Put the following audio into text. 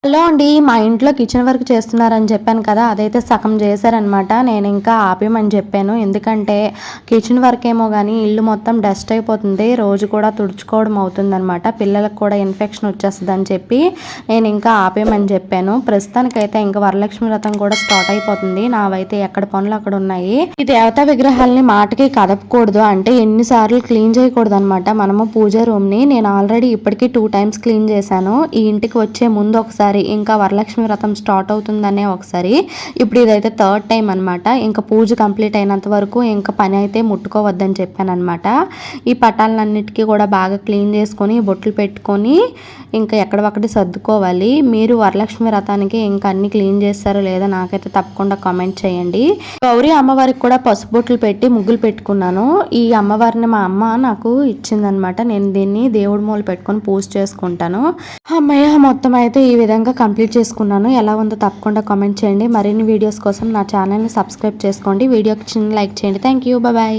Hello అండి. మా ఇంట్లో కిచెన్ వర్క్ చేస్తున్నారని చెప్పాను కదా, అదైతే సగం చేశారనమాట. నేను ఇంకా ఆపేయమని చెప్పాను. ఎందుకంటే కిచెన్ వర్క్ ఏమో కానీ ఇల్లు మొత్తం డస్ట్ అయిపోతుంది, రోజు కూడా తుడుచుకోవడం అవుతుందనమాట. పిల్లలకు కూడా ఇన్ఫెక్షన్ వచ్చేస్తుందని చెప్పి నేను ఇంకా ఆపేయమని చెప్పాను. ప్రస్తుతానికైతే ఇంకా వరలక్ష్మి వ్రతం కూడా స్టార్ట్ అయిపోతుంది. నావైతే ఎక్కడ పనులు అక్కడ ఉన్నాయి. ఈ దేవతా విగ్రహాలని మాటకి కదపకూడదు, అంటే ఎన్నిసార్లు క్లీన్ చేయకూడదు అనమాట. మనము పూజ రూమ్ని నేను ఆల్రెడీ ఇప్పటికీ 2 times క్లీన్ చేశాను. ఈ ఇంటికి వచ్చే ముందు ఒకసారి, ఇంకా వరలక్ష్మి వ్రతం స్టార్ట్ అవుతుందనే ఒకసారి, ఇప్పుడు ఇదైతే 3rd టైం అనమాట. ఇంకా పూజ కంప్లీట్ అయినంత వరకు ఇంకా పని అయితే ముట్టుకోవద్దని చెప్పాను అనమాట. ఈ పటాలన్నిటికీ కూడా బాగా క్లీన్ చేసుకొని బొట్లు పెట్టుకొని ఇంకా ఎక్కడొక్కటి సర్దుకోవాలి. మీరు వరలక్ష్మి వ్రతానికి ఇంకా అన్ని క్లీన్ చేస్తారో లేదో నాకైతే తప్పకుండా కామెంట్ చేయండి. గౌరీ అమ్మవారికి కూడా పసుపు బొట్లు పెట్టి ముగ్గులు పెట్టుకున్నాను. ఈ అమ్మవారిని మా అమ్మ నాకు ఇచ్చిందనమాట. నేను దీన్ని దేవుడి మూల పెట్టుకొని పూజ చేసుకుంటాను. అమ్మయ్య, మొత్తం అయితే ఈ విధంగా కంప్లీట్ చేసుకున్నాను. ఎలా ఉందో తప్పకుండా కామెంట్ చేయండి. మరిన్ని వీడియోస్ కోసం నా ఛానల్ని సబ్స్క్రైబ్ చేసుకోండి. వీడియోకి చిన్న లైక్ చేయండి. Thank you. బాయ్.